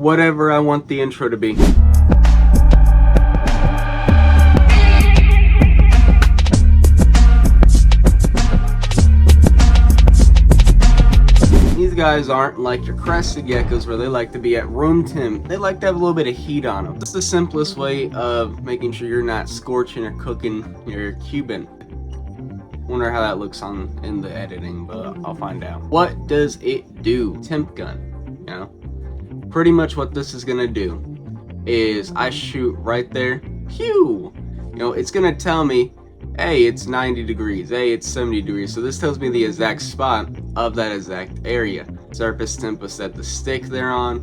whatever I want the intro to be. These guys aren't like your crested geckos where they like to be at room temp. They like to have a little bit of heat on them. That's the simplest way of making sure you're not scorching or cooking your Cuban. Wonder how that looks in the editing, but I'll find out. What does it do? Temp gun, you know? Pretty much what this is gonna do is I shoot right there, pew! You know, it's gonna tell me, hey, it's 90 degrees, hey, it's 70 degrees. So this tells me the exact spot of that exact area. Surface temp will set the stick they're on,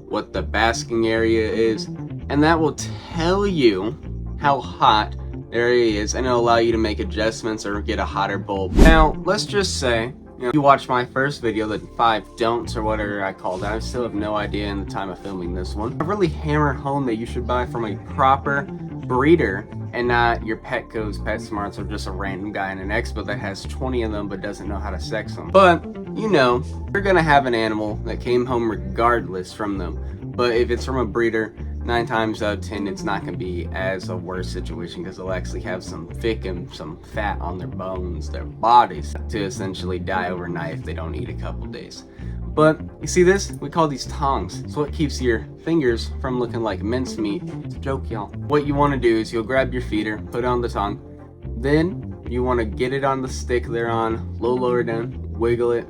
what the basking area is, and that will tell you how hot the area is, and it'll allow you to make adjustments or get a hotter bulb. Now, let's just say, you know, you watched my first video, the 5 don'ts or whatever I called it. I still have no idea in the time of filming this one. I really hammer home that you should buy from a proper breeder and not your Petco's, PetSmarts, or just a random guy in an expo that has 20 of them but doesn't know how to sex them. But, you know, you're gonna have an animal that came home regardless from them. But if it's from a breeder, 9 times out of 10, it's not going to be as a worse situation because they'll actually have some thick and some fat on their bones, their bodies, to essentially die overnight if they don't eat a couple days. But you see this? We call these tongs. It's what keeps your fingers from looking like mincemeat. It's a joke, y'all. What you want to do is you'll grab your feeder, put it on the tongue, then you want to get it on the stick they're on, lower down, wiggle it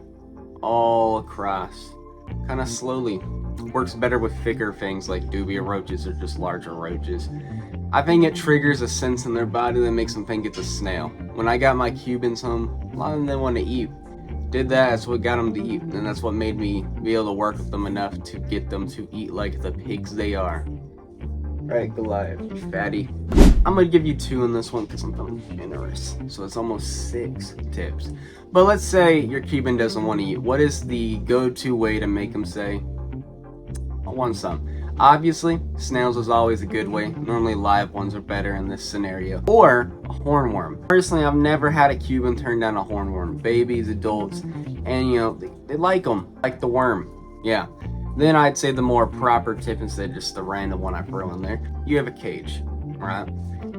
all across, kind of slowly. Works better with thicker things like dubia roaches or just larger roaches. I think it triggers a sense in their body that makes them think it's a snail. When I got my Cubans home, a lot of them didn't want to eat. Did that, that's what got them to eat, and that's what made me be able to work with them enough to get them to eat like the pigs they are. Right, Goliath, you fatty. I'm gonna give you 2 in this one because I'm feeling generous. So it's almost 6 tips. But let's say your Cuban doesn't want to eat. What is the go-to way to make them say, I want some? Obviously, snails is always a good way. Normally live ones are better in this scenario. Or a hornworm. Personally, I've never had a Cuban turn down a hornworm. Babies, adults, and you know, they like them. Like the worm. Yeah. Then I'd say the more proper tip instead of just the random one I throw in there. You have a cage, right?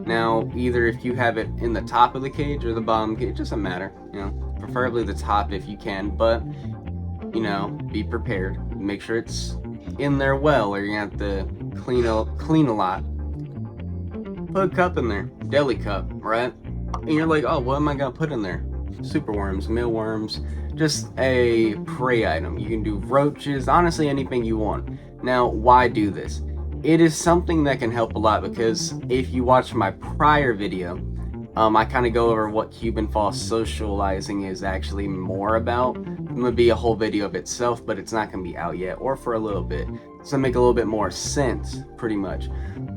Now, either if you have it in the top of the cage or the bottom cage, it doesn't matter. You know, preferably the top if you can, but you know, be prepared. Make sure it's in there well, or you're gonna have to clean a lot. Put a cup in there, deli cup, right? And you're like, oh, what am I gonna put in there? Superworms, mealworms, just a prey item. You can do roaches, honestly anything you want. Now, why do this? It is something that can help a lot because if you watch my prior video, I kind of go over what Cuban false socializing is actually more about. It would be a whole video of itself, but it's not going to be out yet, or for a little bit. It's going to make a little bit more sense, pretty much.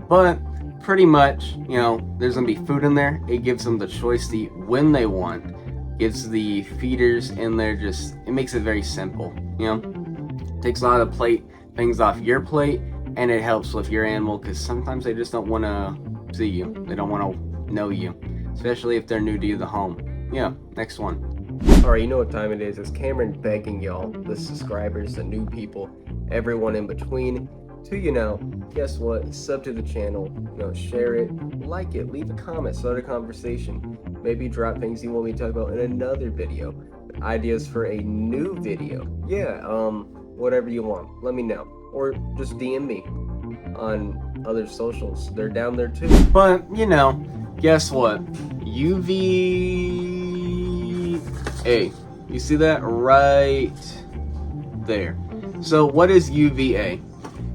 But pretty much, you know, there's going to be food in there. It gives them the choice to eat when they want. Gives the feeders in there it makes it very simple, you know. Takes a lot of things off your plate, and it helps with your animal because sometimes they just don't want to see you. They don't want to know you. Especially if they're new to the home. Yeah, next one. Alright, you know what time it is. It's Cameron begging y'all, the subscribers, the new people, everyone in between, to, you know, guess what? Sub to the channel, you know, share it, like it, leave a comment, start a conversation. Maybe drop things you want me to talk about in another video. Ideas for a new video. Yeah, whatever you want. Let me know. Or just DM me on other socials. They're down there too. But, you know, guess what? UVA. You see that right there. So what is UVA?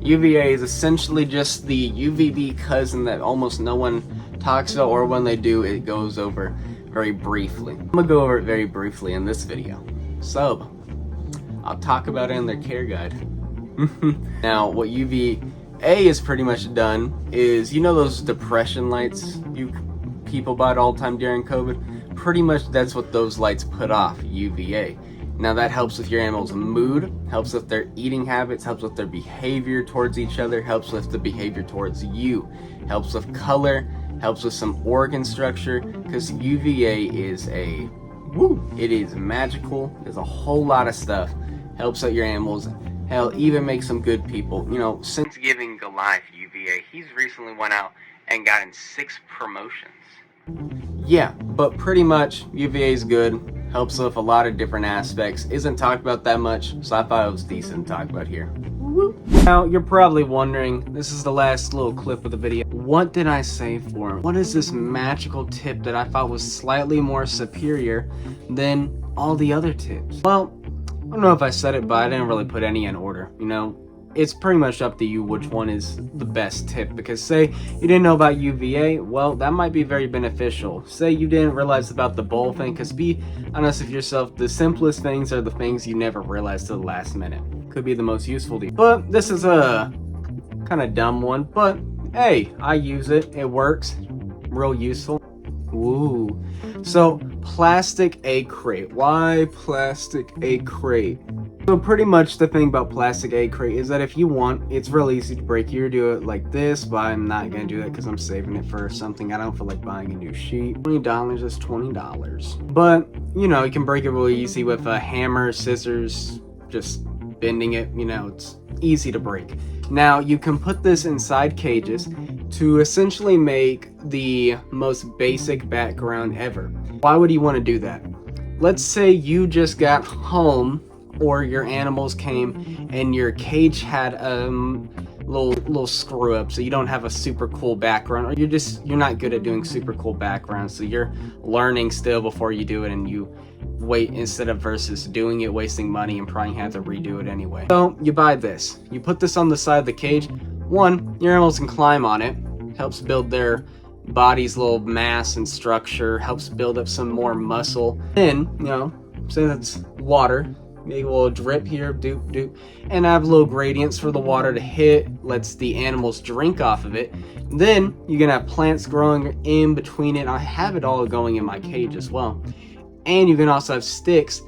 UVA is essentially just the UVB cousin that almost no one talks about, or when they do, it goes over very briefly. I'm gonna go over it very briefly in this video. So, I'll talk about it in their care guide. Now, what UVA is pretty much done is, you know those depression lights you people bought all the time during COVID? Pretty much that's what those lights put off, UVA. Now that helps with your animal's mood, helps with their eating habits, helps with their behavior towards each other, helps with the behavior towards you, helps with color, helps with some organ structure, because UVA is it is magical. There's a whole lot of stuff. Helps out your animals, Hell, even make some good people. You know, since giving Goliath UVA, he's recently went out and gotten 6 promotions. Yeah, but pretty much UVA is good, helps with a lot of different aspects, isn't talked about that much, so I thought it was decent to talk about here. Now, you're probably wondering, this is the last little clip of the video, what did I say for him? What is this magical tip that I thought was slightly more superior than all the other tips? Well, I don't know if I said it, but I didn't really put any in order, you know? It's pretty much up to you which one is the best tip, because say you didn't know about UVA, well, that might be very beneficial. Say you didn't realize about the bowl thing, because be honest with yourself, the simplest things are the things you never realize to the last minute. Could be the most useful to you. But this is a kind of dumb one, but hey, I use it. It works. Real useful. Ooh. So, plastic egg crate. Why plastic egg crate? So pretty much the thing about plastic egg crate is that if you want, it's real easy to break. You do it like this, but I'm not going to do that because I'm saving it for something. I don't feel like buying a new sheet. $20 is $20. But, you know, you can break it really easy with a hammer, scissors, just bending it. You know, it's easy to break. Now, you can put this inside cages to essentially make the most basic background ever. Why would you want to do that? Let's say you just got home, or your animals came and your cage had little screw up, so you don't have a super cool background, or you're not good at doing super cool backgrounds, so you're learning still before you do it, and you wait instead of versus doing it, wasting money and probably have to redo it anyway. So you buy this, you put this on the side of the cage. One, your animals can climb on it, helps build their body's little mass and structure, helps build up some more muscle. Then, you know, say that's water, make a little drip here, doop doop, and I have little gradients for the water to hit, lets the animals drink off of it. Then you can have plants growing in between it. I have it all going in my cage as well. And you can also have sticks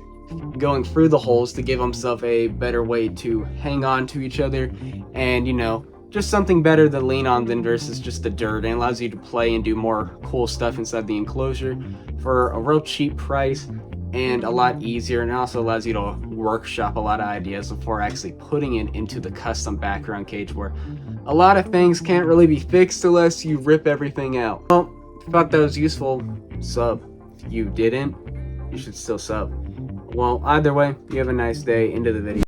going through the holes to give themselves a better way to hang on to each other, and you know, just something better to lean on than versus just the dirt, and allows you to play and do more cool stuff inside the enclosure for a real cheap price and a lot easier, and it also allows you to workshop a lot of ideas before actually putting it into the custom background cage, where a lot of things can't really be fixed unless you rip everything out. Well, if you thought that was useful, sub. If you didn't, you should still sub. Well, either way, you have a nice day. Into the video.